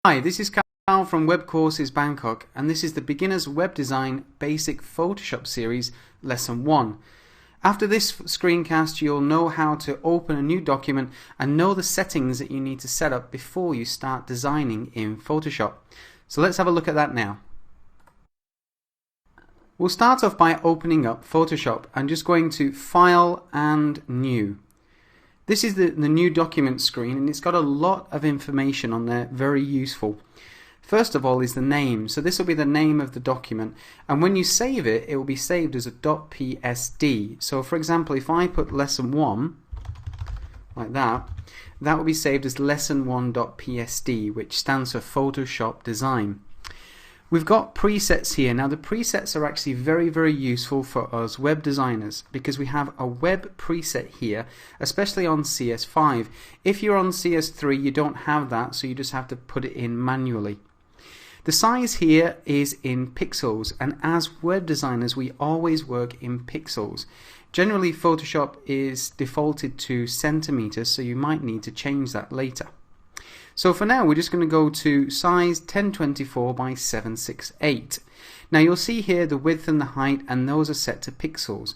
Hi, this is Carl from Web Courses Bangkok, and this is the Beginner's Web Design Basic Photoshop Series Lesson 1. After this screencast, you'll know how to open a new document and know the settings that you need to set up before you start designing in Photoshop. So let's have a look at that now. We'll start off by opening up Photoshop and just going to File and New. This is the new document screen, and it's got a lot of information on there, very useful. First of all is the name. So this will be the name of the document, and when you save it, it will be saved as a .psd. So for example, if I put lesson 1 like that, that will be saved as lesson1.psd, which stands for Photoshop Design. We've got presets here. Now the presets are actually very useful for us web designers because we have a web preset here, especially on CS5. If you're on CS3 you don't have that, so you just have to put it in manually. The size here is in pixels, and as web designers we always work in pixels. Generally Photoshop is defaulted to centimeters, so you might need to change that later. So for now we're just going to go to size 1024 by 768. Now you'll see here the width and the height, and those are set to pixels.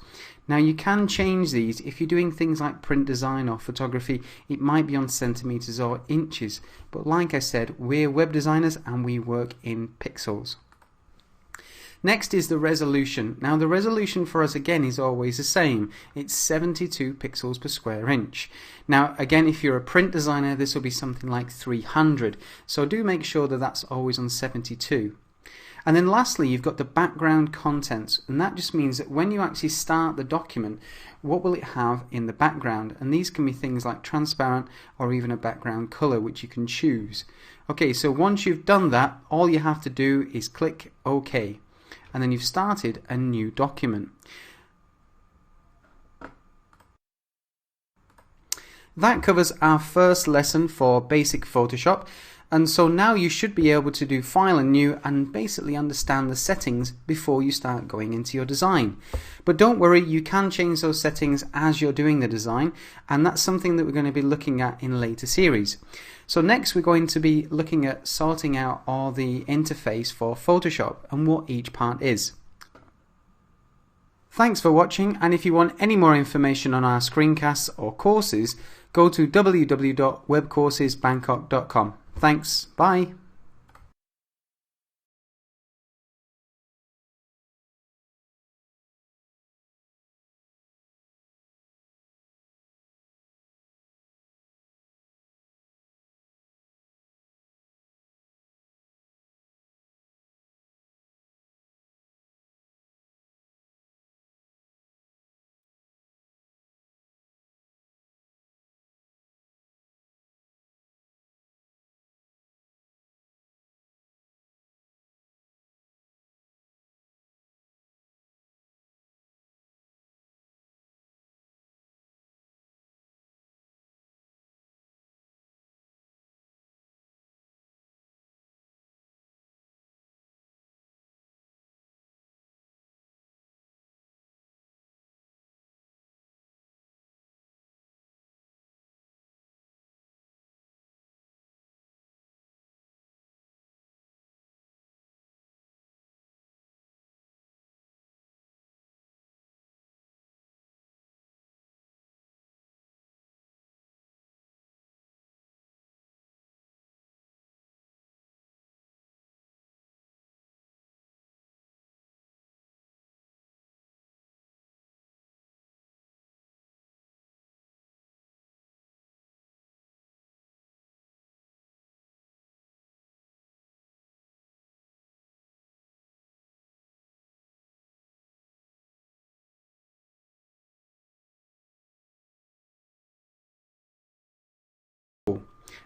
Now you can change these if you're doing things like print design or photography. It might be on centimeters or inches, but like I said, we're web designers and we work in pixels. Next is the resolution. Now the resolution for us again is always the same. It's 72 pixels per square inch. Now again, if you're a print designer, this will be something like 300. So do make sure that that's always on 72. And then lastly, you've got the background contents, and that just means that when you actually start the document, what will it have in the background? And these can be things like transparent or even a background color, which you can choose. Okay, so once you've done that, all you have to do is click OK. And then you've started a new document. That covers our first lesson for basic Photoshop, and so now you should be able to do File and New and basically understand the settings before you start going into your design. But don't worry, you can change those settings as you're doing the design, and that's something that we're going to be looking at in later series. So next we're going to be looking at sorting out all the interface for Photoshop and what each part is. Thanks for watching, and if you want any more information on our screencasts or courses, go to www.webcoursesbangkok.com. Thanks, bye.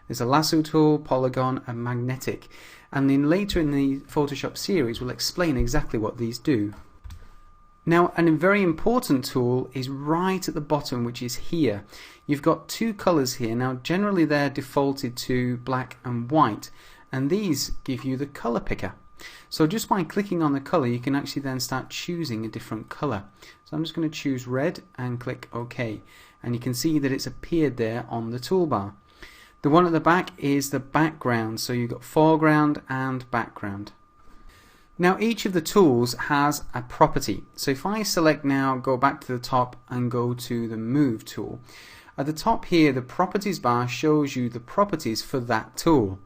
There's a lasso tool, polygon and magnetic, and then later in the Photoshop series we'll explain exactly what these do. Now a very important tool is right at the bottom, which is here. You've got two colors here. Now generally they're defaulted to black and white, and these give you the color picker. So just by clicking on the color you can actually then start choosing a different color. So I'm just going to choose red and click OK, and you can see that it's appeared there on the toolbar. The one at the back is the background, so you've got foreground and background. Now each of the tools has a property. So if I select now, go back to the top and go to the Move tool. At the top here, the Properties bar shows you the properties for that tool.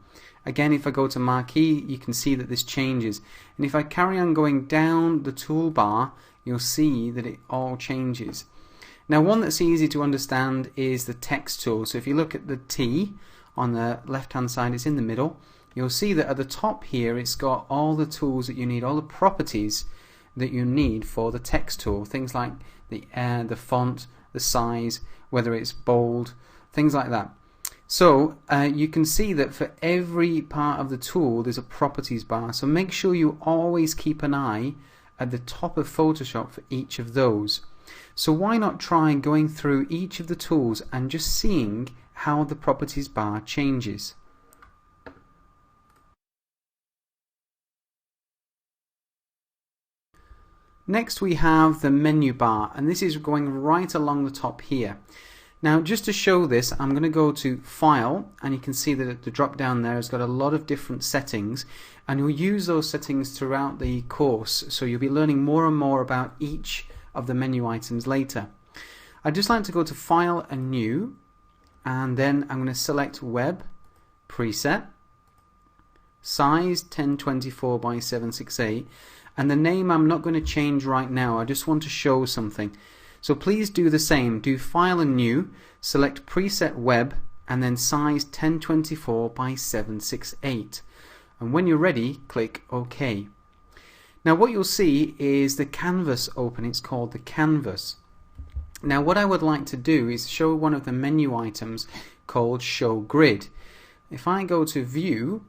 Again, if I go to Marquee, you can see that this changes. And if I carry on going down the toolbar, you'll see that it all changes. Now one that's easy to understand is the Text tool. So if you look at the T on the left hand side, it's in the middle. You'll see that at the top here it's got all the tools that you need, all the properties that you need for the text tool. Things like the font, the size, whether it's bold, things like that. So you can see that for every part of the tool there's a properties bar. So make sure you always keep an eye at the top of Photoshop for each of those. So why not try going through each of the tools and just seeing how the properties bar changes. Next we have the menu bar, and this is going right along the top here. Now just to show this, I'm going to go to File, and you can see that the drop down there has got a lot of different settings, and you'll use those settings throughout the course, so you'll be learning more and more about each of the menu items later. I'd just like to go to File and New, and then I'm going to select Web, Preset, Size 1024 by 768, and the name I'm not going to change right now, I just want to show something. So please do the same, do File and New, select Preset Web, and then Size 1024 by 768. And when you're ready, click OK. Now what you'll see is the canvas open, it's called the canvas. Now what I would like to do is show one of the menu items called Show Grid. If I go to View,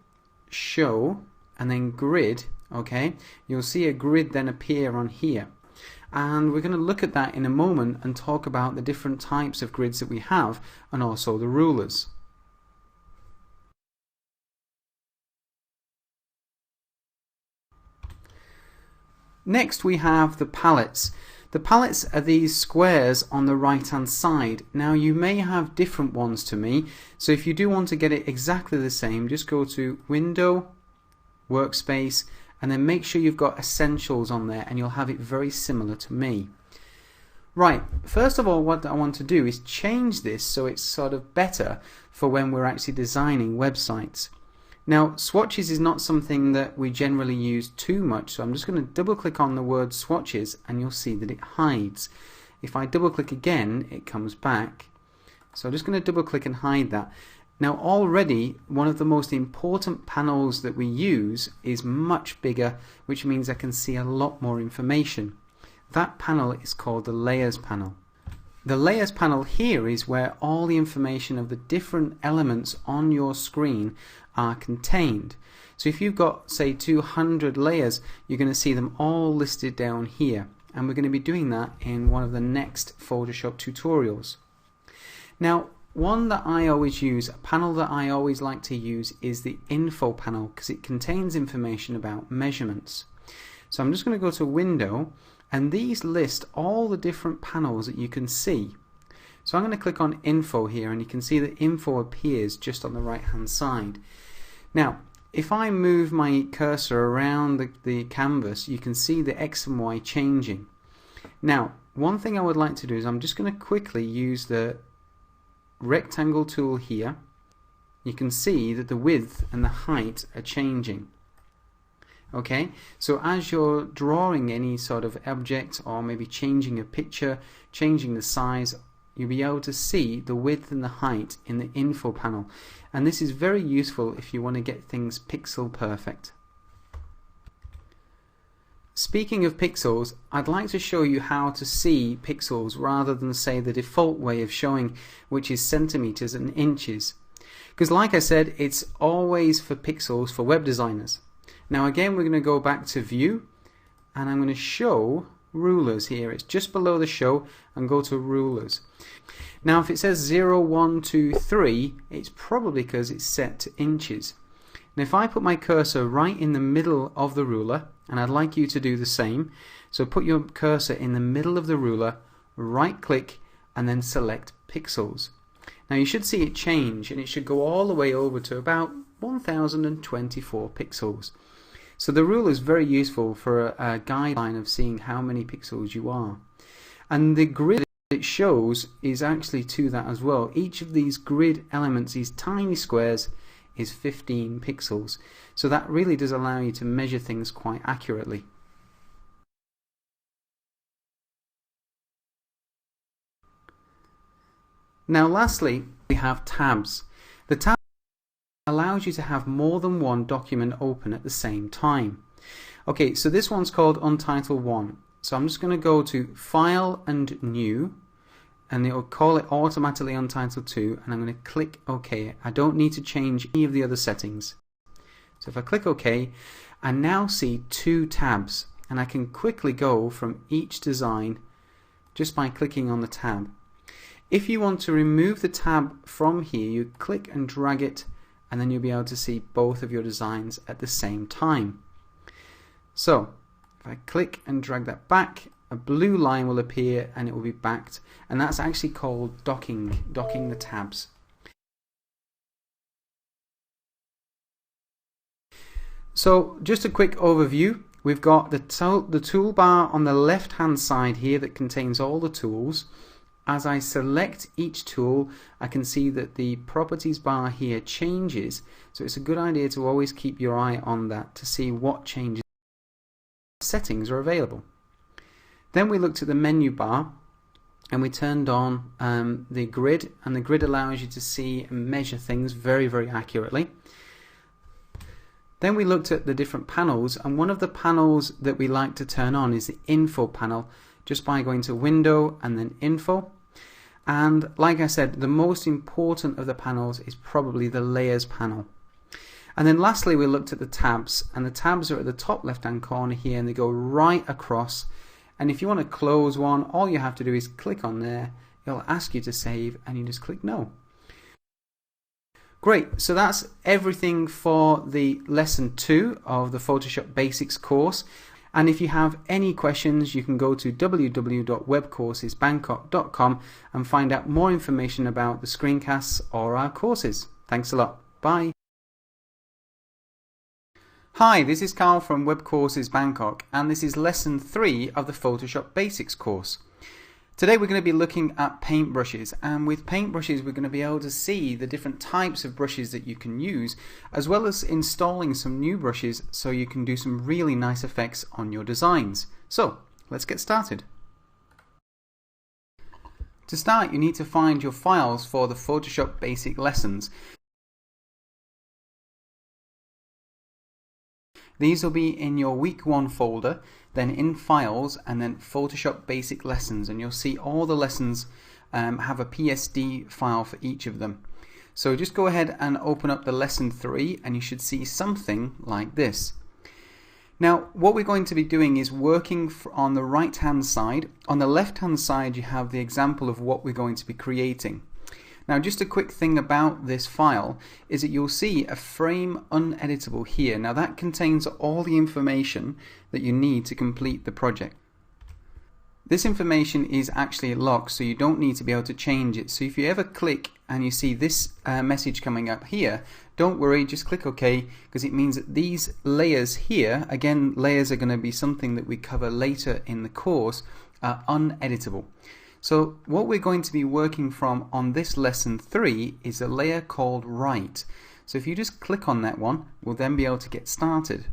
Show, and then Grid, okay, you'll see a grid then appear on here. And we're going to look at that in a moment and talk about the different types of grids that we have and also the rulers. Next we have the palettes. The palettes are these squares on the right hand side. Now you may have different ones to me, so if you do want to get it exactly the same, just go to Window, Workspace, and then make sure you've got Essentials on there and you'll have it very similar to me. Right, first of all what I want to do is change this so it's sort of better for when we're actually designing websites. Now swatches is not something that we generally use too much, so I'm just going to double click on the word swatches and you'll see that it hides. If I double click again it comes back, so I'm just going to double click and hide that. Now already one of the most important panels that we use is much bigger, which means I can see a lot more information. That panel is called the Layers panel. The Layers panel here is where all the information of the different elements on your screen are contained. So if you've got say 200 layers, you're going to see them all listed down here, and we're going to be doing that in one of the next Photoshop tutorials. Now one that I always use, a panel that I always like to use, is the Info panel because it contains information about measurements. So I'm just going to go to Window, and these list all the different panels that you can see. So I'm going to click on Info here, and you can see that Info appears just on the right hand side. Now if I move my cursor around the canvas, you can see the X and Y changing. Now one thing I would like to do is I'm just going to quickly use the rectangle tool here. You can see that the width and the height are changing. Okay, so as you're drawing any sort of object or maybe changing a picture, changing the size, you'll be able to see the width and the height in the Info panel, and this is very useful if you want to get things pixel perfect. Speaking of pixels, I'd like to show you how to see pixels rather than say the default way of showing, which is centimeters and inches. Because like I said, it's always for pixels for web designers. Now again we're going to go back to View, and I'm going to show Rulers here. It's just below the Show, and go to Rulers. Now if it says 0, 1, 2, 3, it's probably because it's set to inches. Now if I put my cursor right in the middle of the ruler, and I'd like you to do the same, so put your cursor in the middle of the ruler, right click, and then select Pixels. Now you should see it change, and it should go all the way over to about 1024 pixels. So the rule is very useful for a guideline of seeing how many pixels you are. And the grid it shows is actually to that as well. Each of these grid elements, these tiny squares, is 15 pixels. So that really does allow you to measure things quite accurately. Now lastly, we have tabs. The tab allows you to have more than one document open at the same time. Okay, so this one's called Untitled 1. So I'm just going to go to File and New, and it will call it automatically Untitled 2, and I'm going to click OK. I don't need to change any of the other settings. So if I click OK, I now see two tabs, and I can quickly go from each design just by clicking on the tab. If you want to remove the tab from here, you click and drag it, and then you'll be able to see both of your designs at the same time. So if I click and drag that back, a blue line will appear and it will be backed, and that's actually called docking the tabs. So just a quick overview. We've got the toolbar on the left hand side here that contains all the tools. As I select each tool, I can see that the properties bar here changes, so it's a good idea to always keep your eye on that to see what changes settings are available. Then we looked at the menu bar and we turned on the grid, and the grid allows you to see and measure things very, very accurately. Then we looked at the different panels, and one of the panels that we like to turn on is the info panel, just by going to Window and then Info. And like I said, the most important of the panels is probably the Layers panel. And then lastly we looked at the tabs, and the tabs are at the top left hand corner here, and they go right across. And if you want to close one, all you have to do is click on there. It'll ask you to save, and you just click No. Great, so that's everything for the lesson 2 of the Photoshop Basics course. And if you have any questions, you can go to www.webcoursesbangkok.com and find out more information about the screencasts or our courses. Thanks a lot. Bye. Hi, this is Carl from Web Courses Bangkok, and this is lesson 3 of the Photoshop Basics course. Today we're going to be looking at paintbrushes, and with paintbrushes we're going to be able to see the different types of brushes that you can use, as well as installing some new brushes so you can do some really nice effects on your designs. So let's get started. To start, you need to find your files for the Photoshop Basic lessons. These will be in your week 1 folder, then in Files, and then Photoshop Basic Lessons, and you'll see all the lessons have a PSD file for each of them. So just go ahead and open up the lesson 3, and you should see something like this. Now what we're going to be doing is working on the right hand side. On the left hand side you have the example of what we're going to be creating. Now just a quick thing about this file is that you'll see a frame uneditable here. Now that contains all the information that you need to complete the project. This information is actually locked, so you don't need to be able to change it. So if you ever click and you see this message coming up here, don't worry, just click OK, because it means that these layers here, again layers are going to be something that we cover later in the course, are uneditable. So what we're going to be working from on this lesson 3 is a layer called Right. So if you just click on that one, we'll then be able to get started.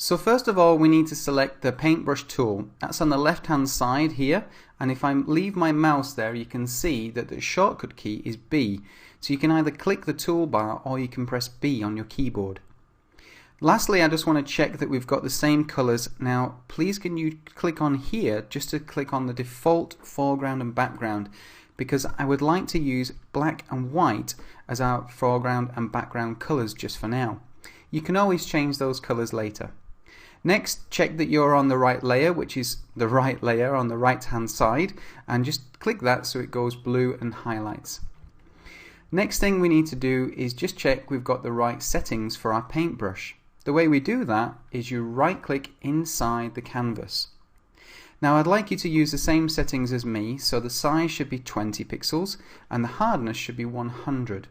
So first of all we need to select the paintbrush tool. That's on the left hand side here, and if I leave my mouse there you can see that the shortcut key is B. So you can either click the toolbar or you can press B on your keyboard. Lastly, I just want to check that we've got the same colors. Now please can you click on here just to click on the default foreground and background, because I would like to use black and white as our foreground and background colors just for now. You can always change those colors later. Next, check that you're on the right layer, which is the right layer on the right hand side, and just click that so it goes blue and highlights. Next thing we need to do is just check we've got the right settings for our paintbrush. The way we do that is you right click inside the canvas. Now I'd like you to use the same settings as me, so the size should be 20 pixels and the hardness should be 100.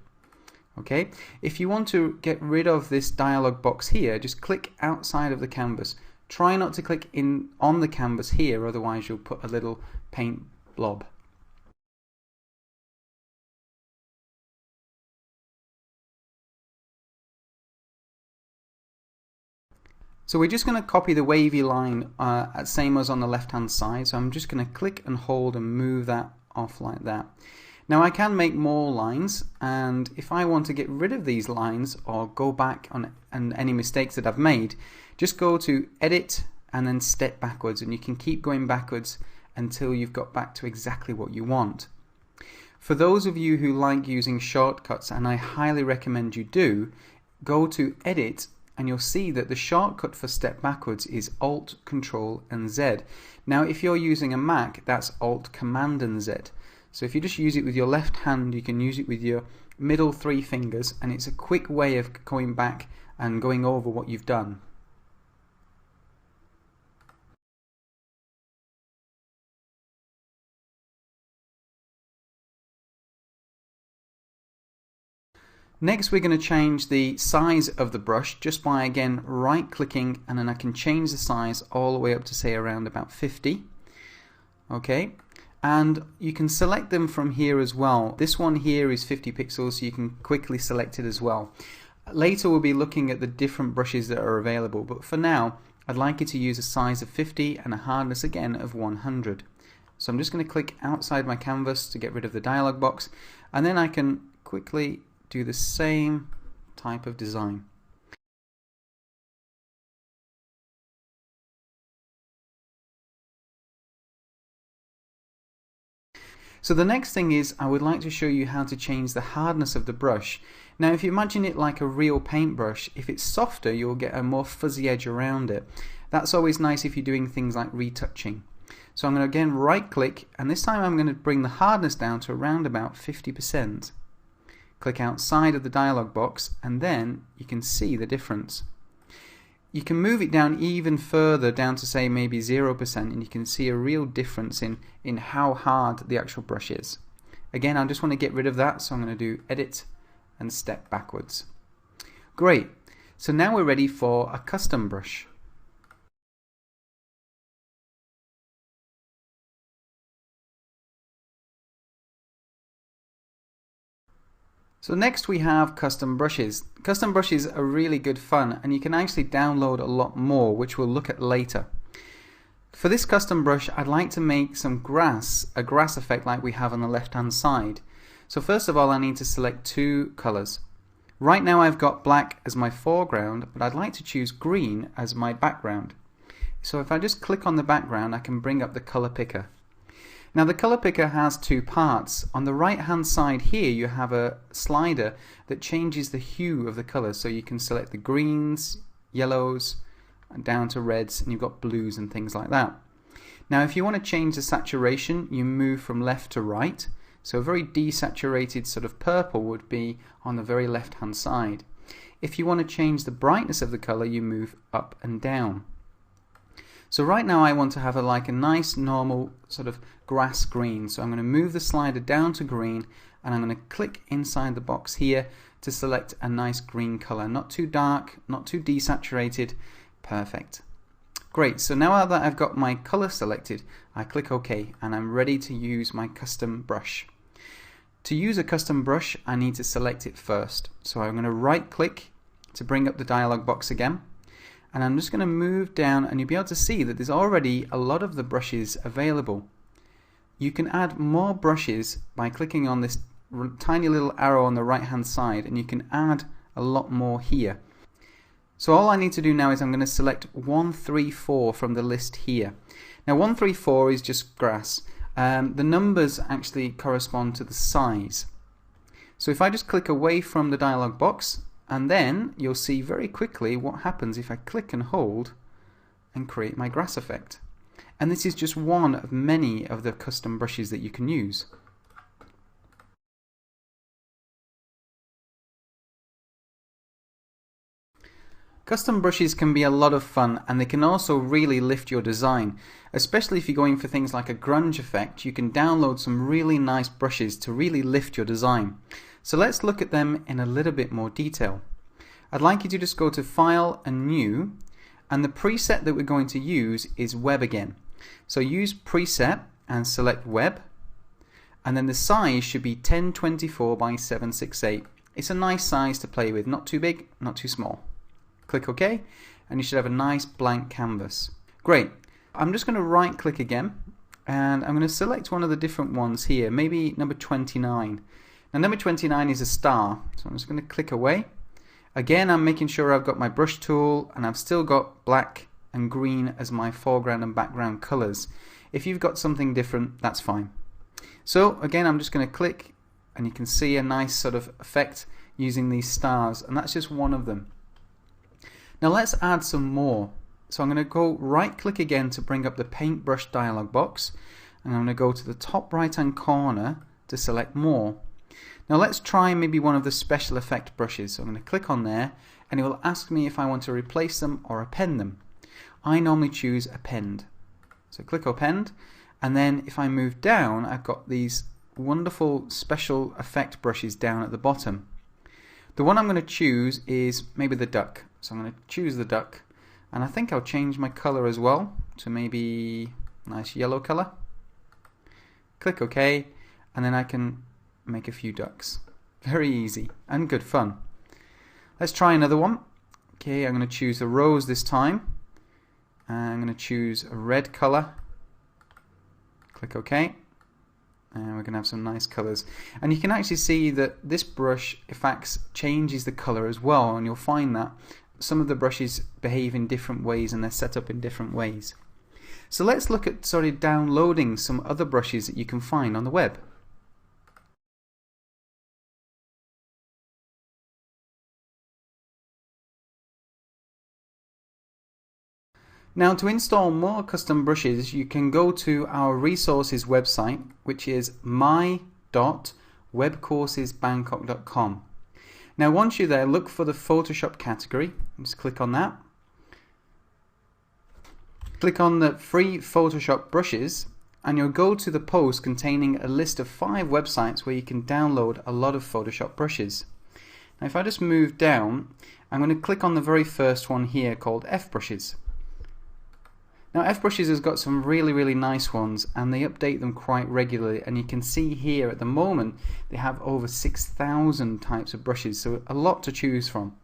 Okay, if you want to get rid of this dialog box here, just click outside of the canvas. Try not to click in on the canvas here, otherwise you'll put a little paint blob. So we're just going to copy the wavy line same as on the left hand side. So I'm just going to click and hold and move that off like that. Now I can make more lines, and if I want to get rid of these lines or go back on any mistakes that I've made, just go to Edit and then Step Backwards, and you can keep going backwards until you've got back to exactly what you want. For those of you who like using shortcuts, and I highly recommend you do, go to Edit and you'll see that the shortcut for Step Backwards is Alt, Control and Z. Now if you're using a Mac, that's Alt, Command and Z. So if you just use it with your left hand, you can use it with your middle 3 fingers, and it's a quick way of going back and going over what you've done. Next we're going to change the size of the brush just by again right clicking, and then I can change the size all the way up to say around about 50. Okay, and you can select them from here as well. This one here is 50 pixels, so you can quickly select it as well. Later we'll be looking at the different brushes that are available, but for now I'd like you to use a size of 50 and a hardness again of 100. So I'm just going to click outside my canvas to get rid of the dialog box, and then I can quickly do the same type of design. So the next thing is I would like to show you how to change the hardness of the brush. Now if you imagine it like a real paintbrush, if it's softer you'll get a more fuzzy edge around it. That's always nice if you're doing things like retouching. So I'm going to again right click, and this time I'm going to bring the hardness down to around about 50%. Click outside of the dialog box and then you can see the difference. You can move it down even further, down to say maybe 0%, and you can see a real difference in how hard the actual brush is. Again, I just want to get rid of that, so I'm going to do Edit and Step Backwards. Great, so now we're ready for a custom brush. So next we have custom brushes. Custom brushes are really good fun, and you can actually download a lot more, which we'll look at later. For this custom brush I'd like to make some grass, a grass effect like we have on the left hand side. So first of all I need to select 2 colors. Right now I've got black as my foreground, but I'd like to choose green as my background. So if I just click on the background I can bring up the color picker. Now the color picker has 2 parts. On the right hand side here you have a slider that changes the hue of the colors, so you can select the greens, yellows, and down to reds, and you've got blues and things like that. Now if you want to change the saturation you move from left to right, so a very desaturated sort of purple would be on the very left hand side. If you want to change the brightness of the color you move up and down. So right now I want to have like a nice normal sort of grass green, so I'm going to move the slider down to green and I'm going to click inside the box here to select a nice green color, not too dark, not too desaturated. Perfect. Great, so now that I've got my color selected I click OK and I'm ready to use my custom brush. To use a custom brush I need to select it first, so I'm going to right click to bring up the dialog box again. And I'm just going to move down, and you'll be able to see that there's already a lot of the brushes available. You can add more brushes by clicking on this tiny little arrow on the right hand side, and you can add a lot more here. So all I need to do now is I'm going to select 134 from the list here. Now 134 is just grass. The numbers actually correspond to the size. So if I just click away from the dialog box, and then you'll see very quickly what happens if I click and hold and create my grass effect. And this is just one of many of the custom brushes that you can use. Custom brushes can be a lot of fun, and they can also really lift your design. Especially if you're going for things like a grunge effect, you can download some really nice brushes to really lift your design. So let's look at them in a little bit more detail. I'd like you to just go to File and New, and the preset that we're going to use is Web again. So use Preset and select Web, and then the size should be 1024 by 768. It's a nice size to play with, not too big, not too small. Click OK, and you should have a nice blank canvas. Great. I'm just going to right click again, and I'm going to select one of the different ones here, maybe number 29. Now number 29 is a star, so I'm just going to click away. Again, I'm making sure I've got my brush tool, and I've still got black and green as my foreground and background colors. If you've got something different, that's fine. So again, I'm just going to click, and you can see a nice sort of effect using these stars, and that's just one of them. Now let's add some more. So I'm going to go right click again to bring up the paintbrush dialog box, and I'm going to go to the top right hand corner to select more. Now let's try maybe one of the special effect brushes. So I'm going to click on there, and it will ask me if I want to replace them or append them. I normally choose append. So click append, and then if I move down, I've got these wonderful special effect brushes down at the bottom. The one I'm going to choose is maybe the duck. So I'm going to choose the duck, and I think I'll change my color as well to maybe a nice yellow color. Click OK, and then I can make a few ducks. Very easy and good fun. Let's try another one. Okay, I'm going to choose a rose this time. I'm going to choose a red color. Click OK. And we're going to have some nice colors. And you can actually see that this brush, in fact, changes the color as well. And you'll find that some of the brushes behave in different ways, and they're set up in different ways. So let's look at downloading some other brushes that you can find on the web. Now to install more custom brushes, you can go to our resources website, which is my.webcoursesbangkok.com. Now once you're there, look for the Photoshop category. Just click on that. Click on the free Photoshop brushes, and you'll go to the post containing a list of 5 websites where you can download a lot of Photoshop brushes. Now if I just move down, I'm going to click on the very first one here called F-Brushes. Now F-Brushes has got some really nice ones, and they update them quite regularly, and you can see here at the moment they have over 6,000 types of brushes, so a lot to choose from.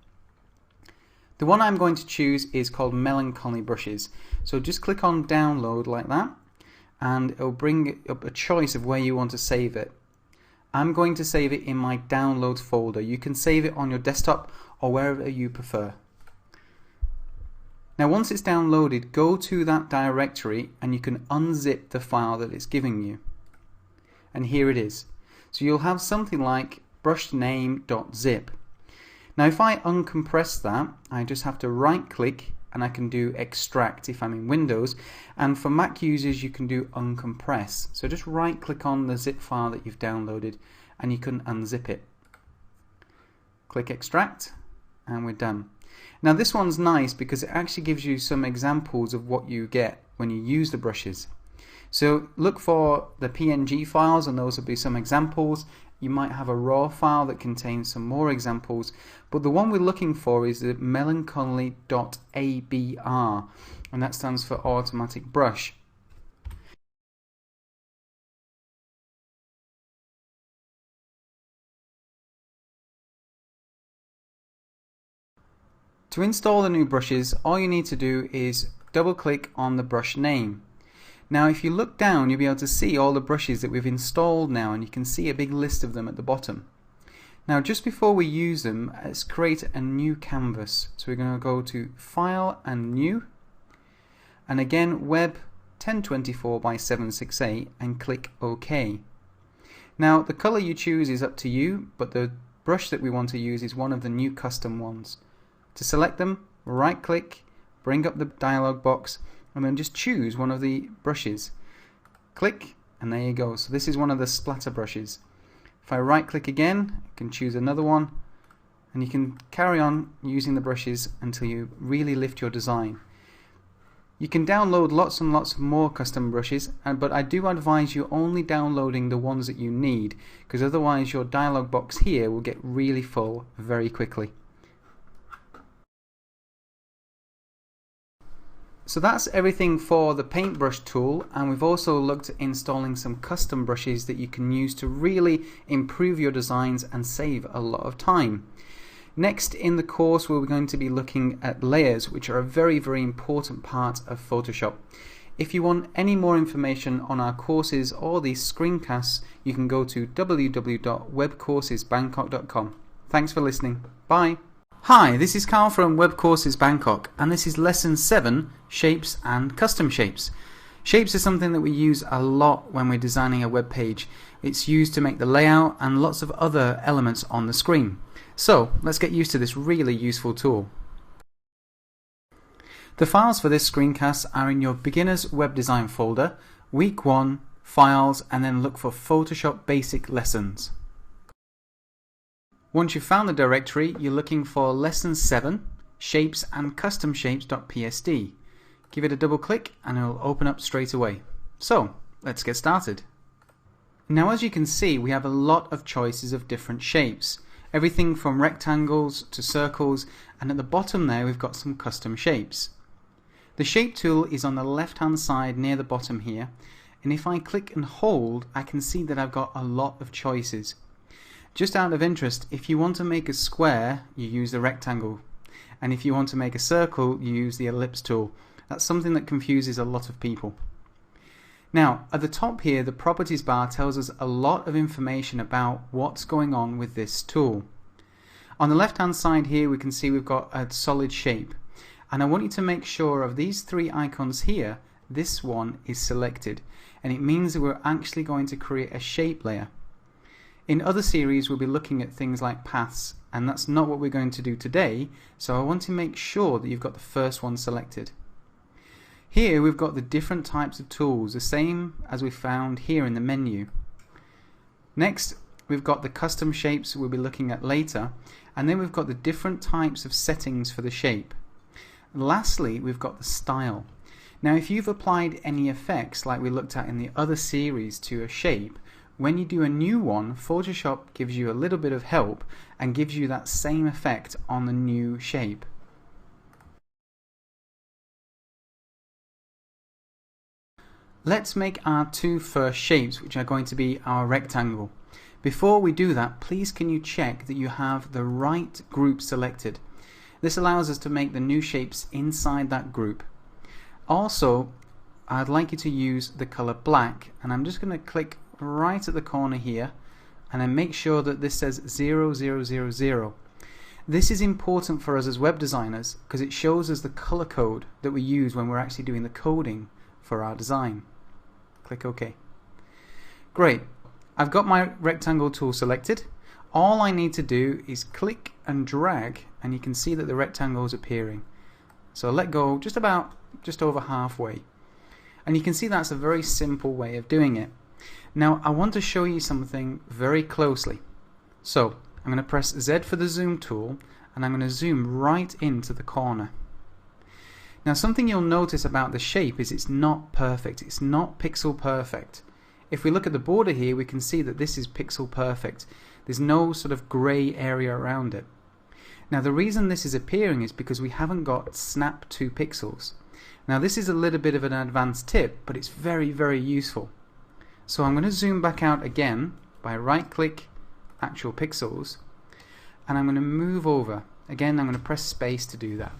The one I'm going to choose is called Melancholy Brushes. So just click on download like that, and it'll bring up a choice of where you want to save it. I'm going to save it in my downloads folder. You can save it on your desktop or wherever you prefer. Now once it's downloaded, go to that directory and you can unzip the file that it's giving you. And here it is. So you'll have something like brushname.zip. Now if I uncompress that, I just have to right click and I can do extract if I'm in Windows, and for Mac users you can do uncompress. So just right click on the zip file that you've downloaded and you can unzip it. Click extract and we're done. Now this one's nice because it actually gives you some examples of what you get when you use the brushes. So look for the PNG files, and those will be some examples. You might have a raw file that contains some more examples, but the one we're looking for is the melancholy.abr, and that stands for automatic brush. To install the new brushes, all you need to do is double click on the brush name. Now if you look down, you'll be able to see all the brushes that we've installed now, and you can see a big list of them at the bottom. Now just before we use them, let's create a new canvas. So we're going to go to File and New, and again Web 1024 by 768, and click OK. Now the color you choose is up to you, but the brush that we want to use is one of the new custom ones. To select them, right click, bring up the dialog box, and then just choose one of the brushes. Click, and there you go. So this is one of the splatter brushes. If I right click again, I can choose another one, and you can carry on using the brushes until you really lift your design. You can download lots and lots more custom brushes, but I do advise you only downloading the ones that you need, because otherwise your dialog box here will get really full very quickly. So that's everything for the paintbrush tool, and we've also looked at installing some custom brushes that you can use to really improve your designs and save a lot of time. Next in the course we're going to be looking at layers, which are a very important part of Photoshop. If you want any more information on our courses or these screencasts, you can go to www.webcoursesbangkok.com. Thanks for listening. Bye. Hi, this is Carl from Web Courses Bangkok, and this is Lesson 7, Shapes and Custom Shapes. Shapes is something that we use a lot when we're designing a web page. It's used to make the layout and lots of other elements on the screen. So let's get used to this really useful tool. The files for this screencast are in your Beginners Web Design folder, Week 1, Files, and then look for Photoshop Basic Lessons. Once you've found the directory, you're looking for Lesson 7, Shapes and Custom Shapes.psd. Give it a double click and it will open up straight away. So let's get started. Now, as you can see, we have a lot of choices of different shapes. Everything from rectangles to circles, and at the bottom there we've got some custom shapes. The shape tool is on the left hand side near the bottom here, and if I click and hold, I can see that I've got a lot of choices. Just out of interest, if you want to make a square, you use the rectangle, and if you want to make a circle, you use the ellipse tool. That's something that confuses a lot of people. Now, at the top here, the properties bar tells us a lot of information about what's going on with this tool. On the left hand side here, we can see we've got a solid shape, and I want you to make sure of these three icons here, this one is selected, and it means that we're actually going to create a shape layer. In other series we'll be looking at things like paths, and that's not what we're going to do today, so I want to make sure that you've got the first one selected. Here we've got the different types of tools, the same as we found here in the menu. Next we've got the custom shapes we'll be looking at later, and then we've got the different types of settings for the shape. Lastly, we've got the style. Now, if you've applied any effects like we looked at in the other series to a shape, when you do a new one, Photoshop gives you a little bit of help and gives you that same effect on the new shape. Let's make our two first shapes, which are going to be our rectangle. Before we do that, please can you check that you have the right group selected. This allows us to make the new shapes inside that group. Also, I'd like you to use the color black, and I'm just going to click right at the corner here and then make sure that this says 0000. This is important for us as web designers because it shows us the color code that we use when we're actually doing the coding for our design. Click OK. Great. I've got my rectangle tool selected. All I need to do is click and drag, and you can see that the rectangle is appearing. So let go just over halfway, and you can see that's a very simple way of doing it. Now I want to show you something very closely. So I'm going to press Z for the zoom tool, and I'm going to zoom right into the corner. Now something you'll notice about the shape is it's not perfect. It's not pixel perfect. If we look at the border here, we can see that this is pixel perfect. There's no sort of grey area around it. Now the reason this is appearing is because we haven't got snap to pixels. Now this is a little bit of an advanced tip, but it's very useful. So I'm going to zoom back out again by right click actual pixels, and I'm going to move over. Again, I'm going to press space to do that.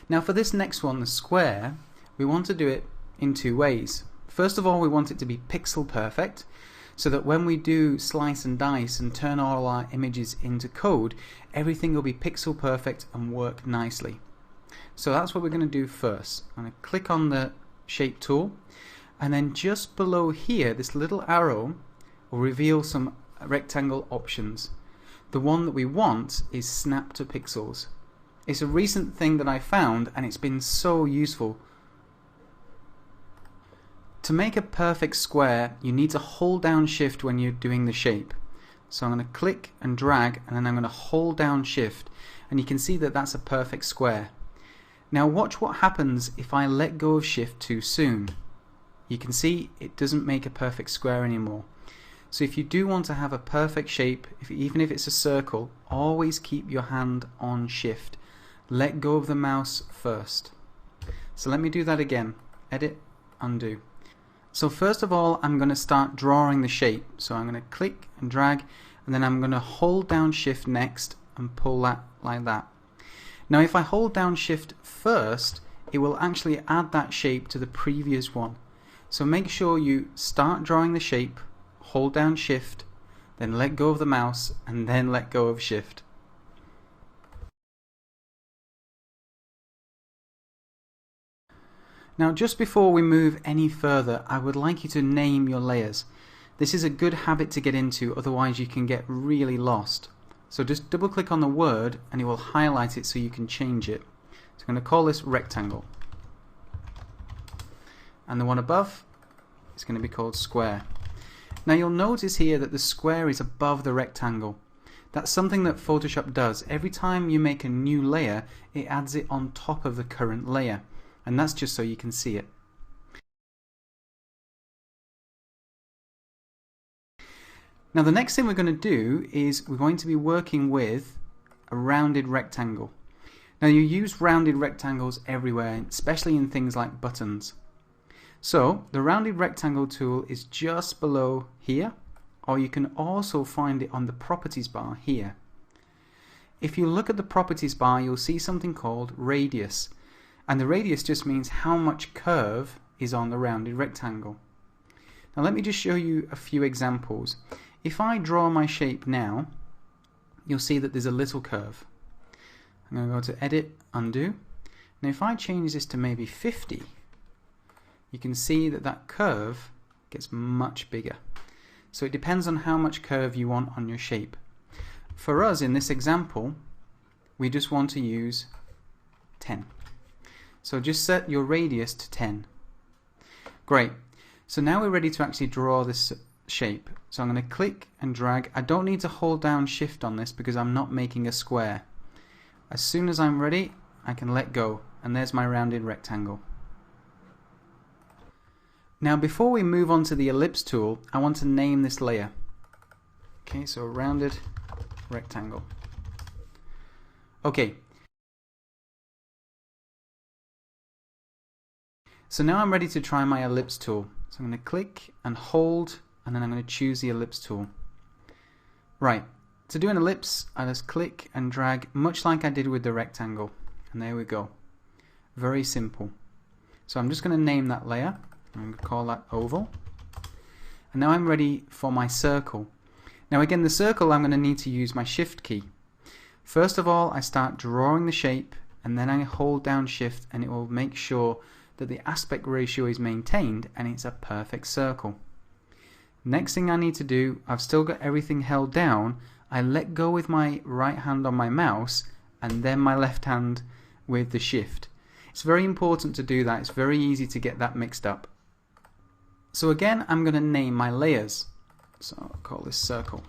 Now for this next one, the square, we want to do it in two ways. First of all, we want it to be pixel perfect, so that when we do slice and dice and turn all our images into code, everything will be pixel perfect and work nicely. So that's what we're going to do first. I'm going to click on the shape tool, and then just below here, this little arrow will reveal some rectangle options. The one that we want is snap to pixels. It's a recent thing that I found, and it's been so useful. To make a perfect square, you need to hold down shift when you're doing the shape. So I'm going to click and drag, and then I'm going to hold down Shift, and you can see that that's a perfect square. Now watch what happens if I let go of Shift too soon. You can see it doesn't make a perfect square anymore. So if you do want to have a perfect shape, even if it's a circle, always keep your hand on Shift. Let go of the mouse first. So let me do that again. Edit, undo. So first of all, I'm going to start drawing the shape. So I'm going to click and drag, and then I'm going to hold down Shift next and pull that like that. Now if I hold down Shift first, it will actually add that shape to the previous one. So make sure you start drawing the shape, hold down Shift, then let go of the mouse, and then let go of Shift. Now just before we move any further, I would like you to name your layers. This is a good habit to get into, otherwise you can get really lost. So just double click on the word and it will highlight it so you can change it. So I'm going to call this rectangle. And the one above is going to be called square. Now you'll notice here that the square is above the rectangle. That's something that Photoshop does. Every time you make a new layer, it adds it on top of the current layer. And that's just so you can see it. Now the next thing we're going to do is we're going to be working with a rounded rectangle. Now you use rounded rectangles everywhere, especially in things like buttons. So the rounded rectangle tool is just below here, or you can also find it on the properties bar here. If you look at the properties bar, you'll see something called radius. And the radius just means how much curve is on the rounded rectangle. Now let me just show you a few examples. If I draw my shape now, you'll see that there's a little curve. I'm going to go to Edit, Undo. Now if I change this to maybe 50, you can see that that curve gets much bigger. So it depends on how much curve you want on your shape. For us in this example, we just want to use 10. So just set your radius to 10. Great. So now we're ready to actually draw this shape. So I'm going to click and drag. I don't need to hold down Shift on this because I'm not making a square. As soon as I'm ready, I can let go, and there's my rounded rectangle. Now before we move on to the ellipse tool, I want to name this layer. Okay, so rounded rectangle. Okay. So now I'm ready to try my ellipse tool. So I'm going to click and hold, and then I'm going to choose the ellipse tool. Right, to do an ellipse, I just click and drag, much like I did with the rectangle. And there we go. Very simple. So I'm just going to name that layer. I'm going to call that oval. And now I'm ready for my circle. Now again, the circle, I'm going to need to use my Shift key. First of all, I start drawing the shape, and then I hold down Shift, and it will make sure that the aspect ratio is maintained and it's a perfect circle. Next thing I need to do, I've still got everything held down, I let go with my right hand on my mouse and then my left hand with the Shift. It's very important to do that. It's very easy to get that mixed up. So again, I'm going to name my layers. So I'll call this circle.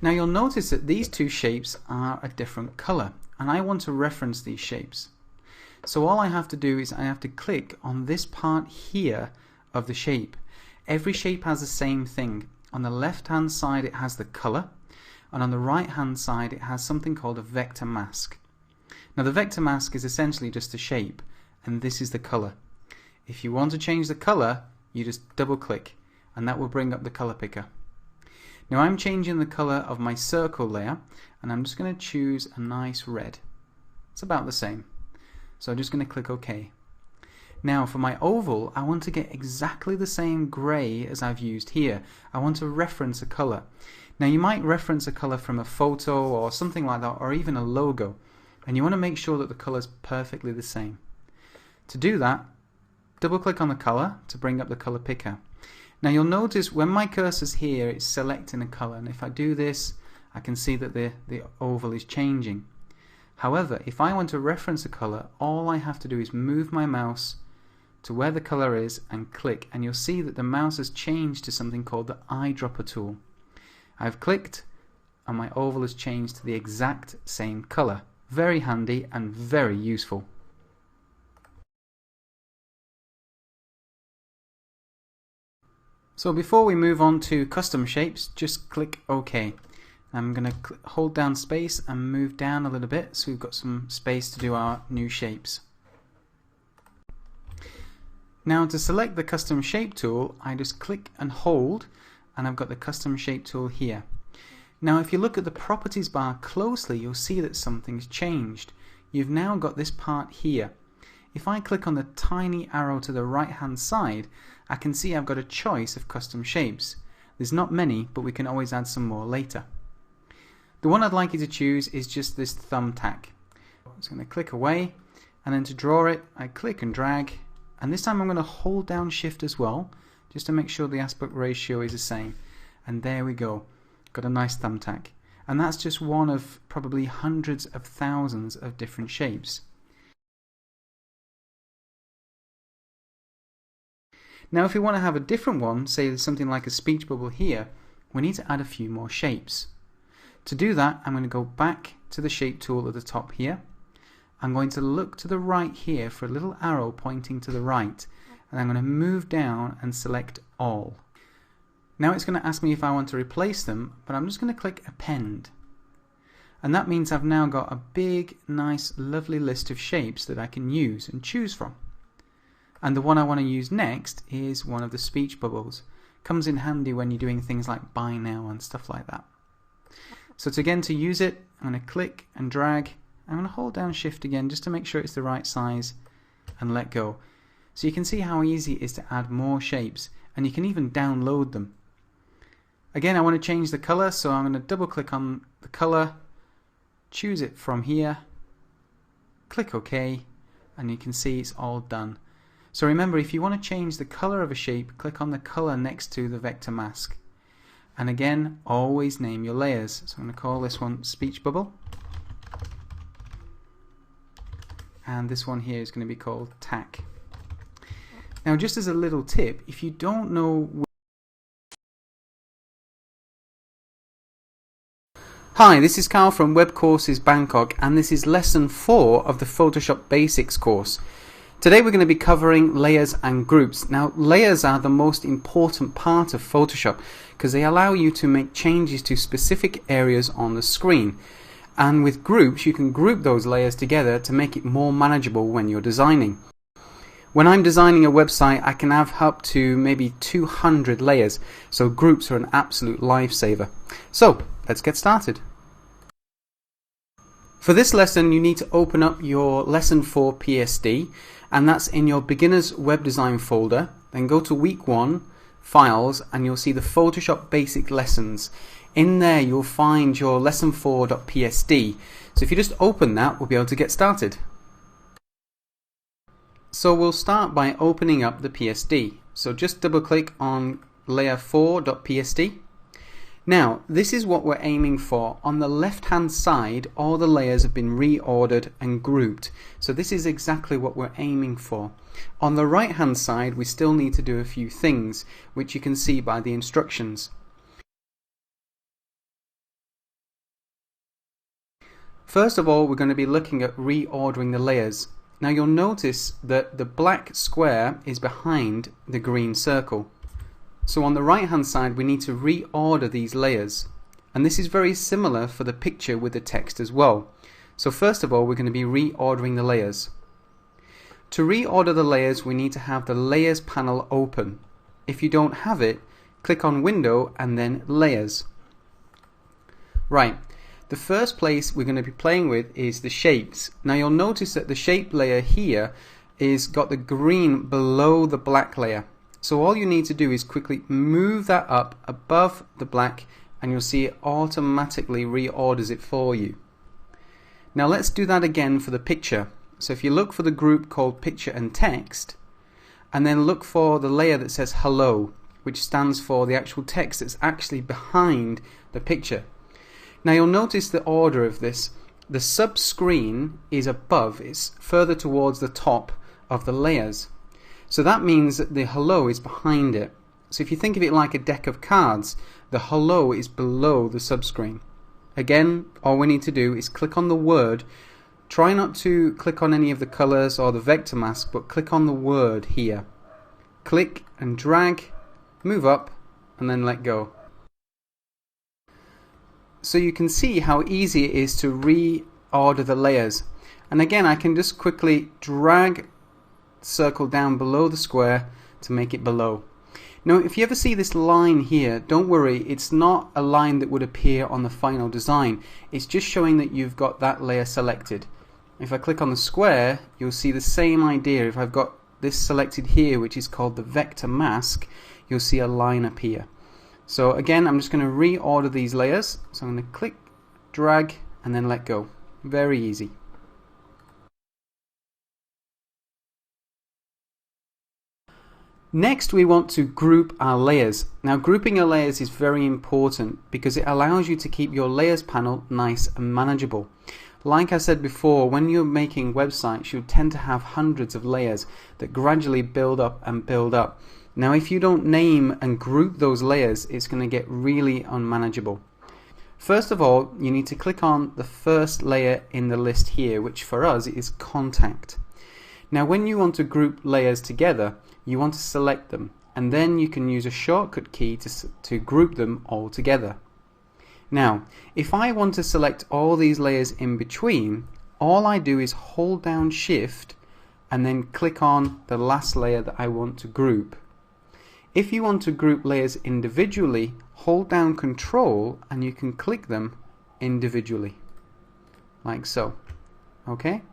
Now you'll notice that these two shapes are a different color, and I want to reference these shapes. So all I have to do is I have to click on this part here of the shape. Every shape has the same thing. On the left hand side it has the color, and on the right hand side it has something called a vector mask. Now the vector mask is essentially just a shape, and this is the color. If you want to change the color, you just double click and that will bring up the color picker. Now I'm changing the color of my circle layer, and I'm just going to choose a nice red. It's about the same. So I'm just going to click OK. Now for my oval, I want to get exactly the same grey as I've used here. I want to reference a color. Now you might reference a color from a photo or something like that, or even a logo, and you want to make sure that the color is perfectly the same. To do that, double click on the color to bring up the color picker. Now you'll notice when my cursor's here, it's selecting a color, and if I do this, I can see that the oval is changing. However, if I want to reference a color, all I have to do is move my mouse to where the color is and click, and you'll see that the mouse has changed to something called the eyedropper tool. I've clicked and my oval has changed to the exact same color. Very handy and very useful. So before we move on to custom shapes, just click OK. I'm going to hold down space and move down a little bit so we've got some space to do our new shapes. Now to select the custom shape tool, I just click and hold, and I've got the custom shape tool here. Now if you look at the properties bar closely, you'll see that something's changed. You've now got this part here. If I click on the tiny arrow to the right hand side, I can see I've got a choice of custom shapes. There's not many, but we can always add some more later. The one I'd like you to choose is just this thumbtack. So I'm going to click away, and then to draw it I click and drag, and this time I'm going to hold down shift as well just to make sure the aspect ratio is the same, and there we go, got a nice thumbtack. And that's just one of probably hundreds of thousands of different shapes. Now if we want to have a different one, say something like a speech bubble here, we need to add a few more shapes. To do that, I'm going to go back to the shape tool at the top here. I'm going to look to the right here for a little arrow pointing to the right, and I'm going to move down and select all. Now it's going to ask me if I want to replace them, but I'm just going to click append. And that means I've now got a big, nice, lovely list of shapes that I can use and choose from. And the one I want to use next is one of the speech bubbles. Comes in handy when you're doing things like buy now and stuff like that. So to use it, I'm going to click and drag. I'm going to hold down shift again just to make sure it's the right size and let go. So you can see how easy it is to add more shapes, and you can even download them. Again, I want to change the color, so I'm going to double click on the color, choose it from here, click OK, and you can see it's all done. So remember, if you want to change the color of a shape, click on the color next to the vector mask. And again, always name your layers. So I'm going to call this one speech bubble, and this one here is going to be called tack. Now just as a little tip, if you don't know Hi, this is Carl from Web Courses Bangkok, and this is lesson 4 of the Photoshop Basics course. Today we're going to be covering layers and groups. Now layers are the most important part of Photoshop because they allow you to make changes to specific areas on the screen. And with groups you can group those layers together to make it more manageable when you're designing. When I'm designing a website I can have up to maybe 200 layers, so groups are an absolute lifesaver. So let's get started. For this lesson you need to open up your lesson 4 PSD, and that's in your beginners web design folder. Then go to week 1, files, and you'll see the Photoshop basic lessons. In there you'll find your lesson 4.psd. So if you just open that, we'll be able to get started. So we'll start by opening up the PSD. So just double click on layer 4.psd. Now this is what we're aiming for. On the left hand side all the layers have been reordered and grouped. So this is exactly what we're aiming for. On the right hand side we still need to do a few things, which you can see by the instructions. First of all, we're going to be looking at reordering the layers. Now you'll notice that the black square is behind the green circle. So on the right hand side we need to reorder these layers, and this is very similar for the picture with the text as well. So first of all we're going to be reordering the layers. To reorder the layers we need to have the layers panel open. If you don't have it, click on window and then layers. Right, the first place we're going to be playing with is the shapes. Now you'll notice that the shape layer here is got the green below the black layer. So all you need to do is quickly move that up above the black and you'll see it automatically reorders it for you. Now let's do that again for the picture. So if you look for the group called picture and text, and then look for the layer that says hello, which stands for the actual text that's actually behind the picture. Now you'll notice the order of this. The sub screen is above, it's further towards the top of the layers. So that means that the hello is behind it. So if you think of it like a deck of cards, the hello is below the subscreen. Again, all we need to do is click on the word. Try not to click on any of the colors or the vector mask, but click on the word here. Click and drag, move up, and then let go. So you can see how easy it is to reorder the layers. And again, I can just quickly drag the circle down below the square to make it below. Now, if you ever see this line here, don't worry, it's not a line that would appear on the final design. It's just showing that you've got that layer selected. If I click on the square, you'll see the same idea. If I've got this selected here, which is called the vector mask, you'll see a line appear. So again, I'm just going to reorder these layers. So I'm going to click, drag, and then let go. Very easy. Next, we want to group our layers. Now, grouping your layers is very important because it allows you to keep your layers panel nice and manageable. Like I said before, when you're making websites, you tend to have hundreds of layers that gradually build up and build up. Now, if you don't name and group those layers, it's going to get really unmanageable. First of all, you need to click on the first layer in the list here, which for us is contact. Now, when you want to group layers together, you want to select them, and then you can use a shortcut key to group them all together. Now, if I want to select all these layers in between, all I do is hold down Shift and then click on the last layer that I want to group. If you want to group layers individually, hold down Control and you can click them individually, like so. Okay?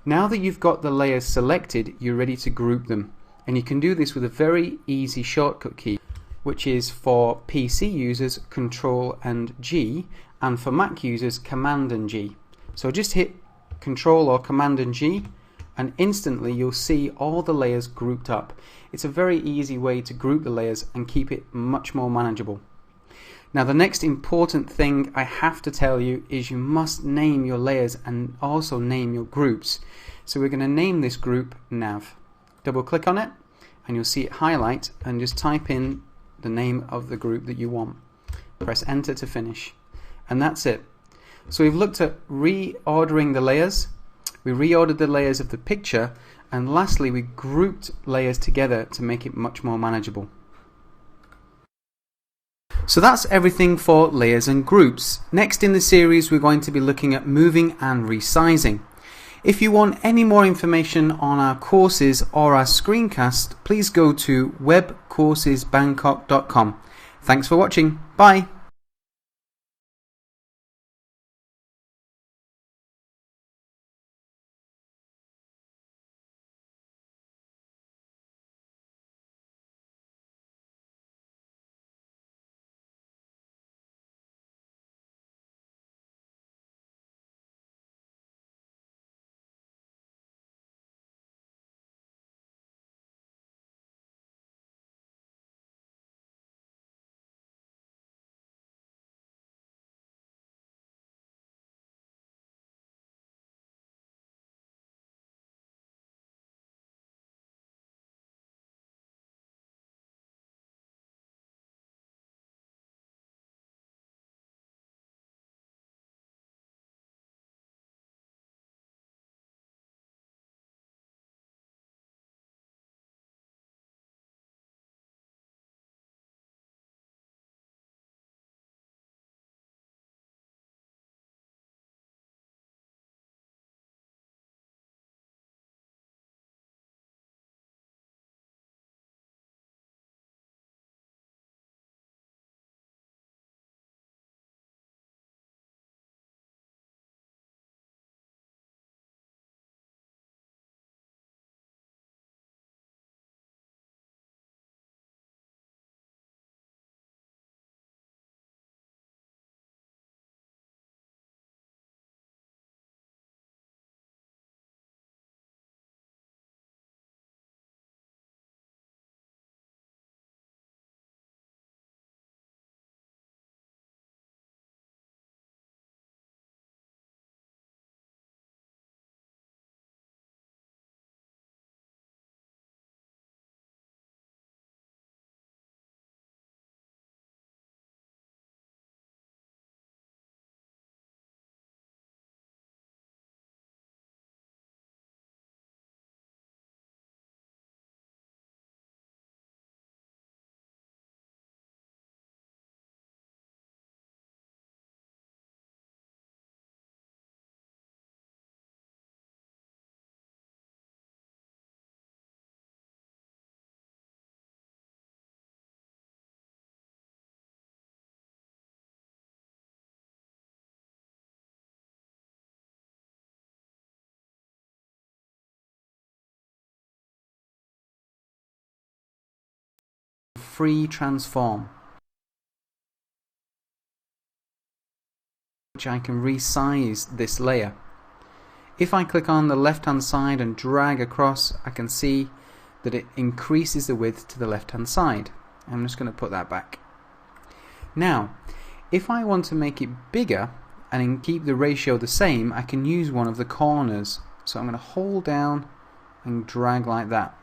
Now that you've got the layers selected, you're ready to group them. And you can do this with a very easy shortcut key, which is for PC users Control and G, and for Mac users Command and G. So just hit Control or Command and G, and instantly you'll see all the layers grouped up. It's a very easy way to group the layers and keep it much more manageable. Now, the next important thing I have to tell you is you must name your layers and also name your groups. So we're going to name this group Nav. Double click on it and you'll see it highlight, and just type in the name of the group that you want. Press enter to finish, and that's it. So we've looked at reordering the layers, we reordered the layers of the picture, and lastly we grouped layers together to make it much more manageable. So that's everything for layers and groups. Next in the series we're going to be looking at moving and resizing. If you want any more information on our courses or our screencast, please go to webcoursesbangkok.com. Thanks for watching. Bye. free transform, which I can resize this layer. If I click on the left hand side and drag across, I can see that it increases the width to the left hand side. I'm just going to put that back. Now, if I want to make it bigger and keep the ratio the same, I can use one of the corners. So I'm going to hold down and drag like that.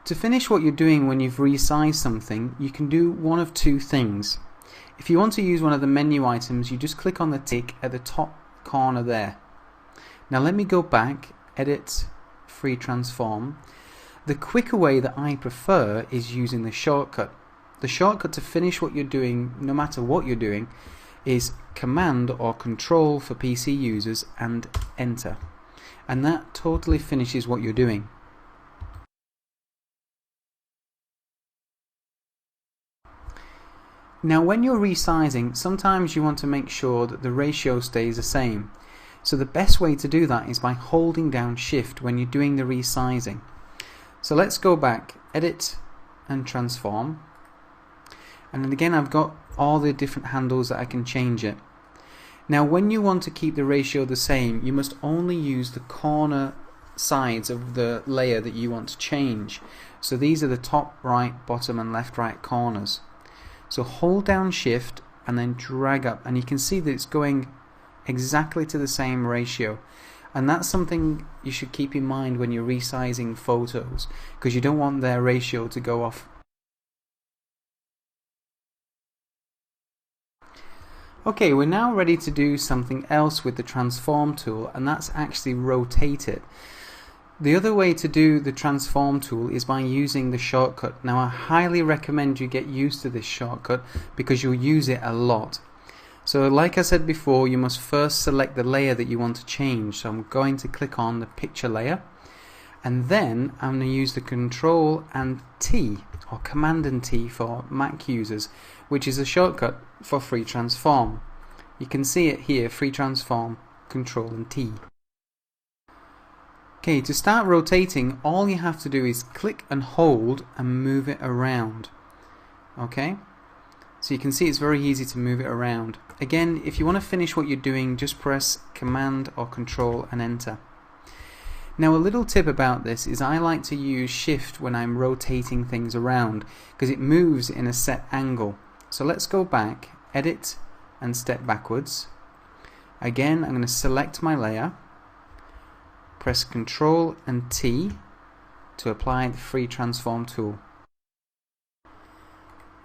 To finish what you're doing when you've resized something, you can do one of two things. If you want to use one of the menu items, you just click on the tick at the top corner there. Now let me go back, edit, free transform. The quicker way that I prefer is using the shortcut. The shortcut to finish what you're doing, no matter what you're doing, is Command or Control for PC users and Enter. And that totally finishes what you're doing. Now when you're resizing, sometimes you want to make sure that the ratio stays the same. So the best way to do that is by holding down Shift when you're doing the resizing. So let's go back, edit and transform. And then again I've got all the different handles that I can change it. Now when you want to keep the ratio the same, you must only use the corner sides of the layer that you want to change. So these are the top right, bottom and left right corners. So hold down Shift and then drag up, and you can see that it's going exactly to the same ratio. And that's something you should keep in mind when you're resizing photos, because you don't want their ratio to go off. Okay, we're now ready to do something else with the transform tool, and that's actually rotate it. The other way to do the transform tool is by using the shortcut. Now I highly recommend you get used to this shortcut because you'll use it a lot. So like I said before, you must first select the layer that you want to change. So I'm going to click on the picture layer, and then I'm going to use the Control and T, or Command and T for Mac users, which is a shortcut for free transform. You can see it here, free transform, Control and T. Okay, to start rotating, all you have to do is click and hold and move it around. Okay, so you can see it's very easy to move it around. Again, if you want to finish what you're doing, just press Command or Control and Enter. Now a little tip about this is I like to use Shift when I'm rotating things around because it moves in a set angle. So let's go back, edit and step backwards. Again, I'm going to select my layer, press Control and T to apply the free transform tool.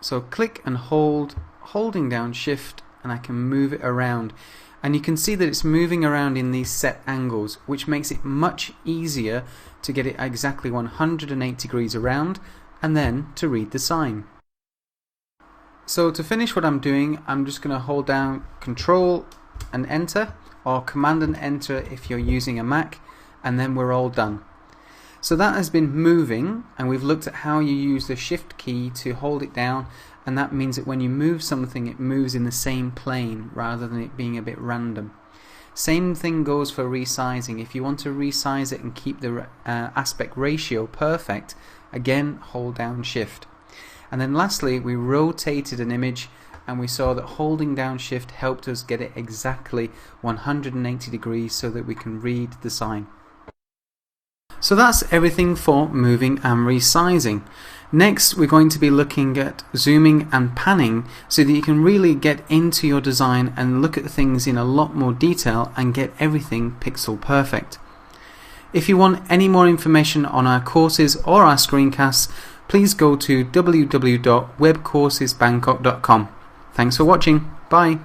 So click and hold, holding down Shift, and I can move it around. And you can see that it's moving around in these set angles, which makes it much easier to get it exactly 180 degrees around and then to read the sign. So to finish what I'm doing, I'm just going to hold down Control and Enter, or Command and Enter if you're using a Mac, and then we're all done. So that has been moving, and we've looked at how you use the Shift key to hold it down, and that means that when you move something, it moves in the same plane rather than it being a bit random. Same thing goes for resizing. If you want to resize it and keep the aspect ratio perfect, again hold down Shift. And then lastly, we rotated an image, and we saw that holding down Shift helped us get it exactly 180 degrees so that we can read the sign. So that's everything for moving and resizing. Next, we're going to be looking at zooming and panning so that you can really get into your design and look at things in a lot more detail and get everything pixel perfect. If you want any more information on our courses or our screencasts, please go to www.webcoursesbangkok.com. Thanks for watching. Bye.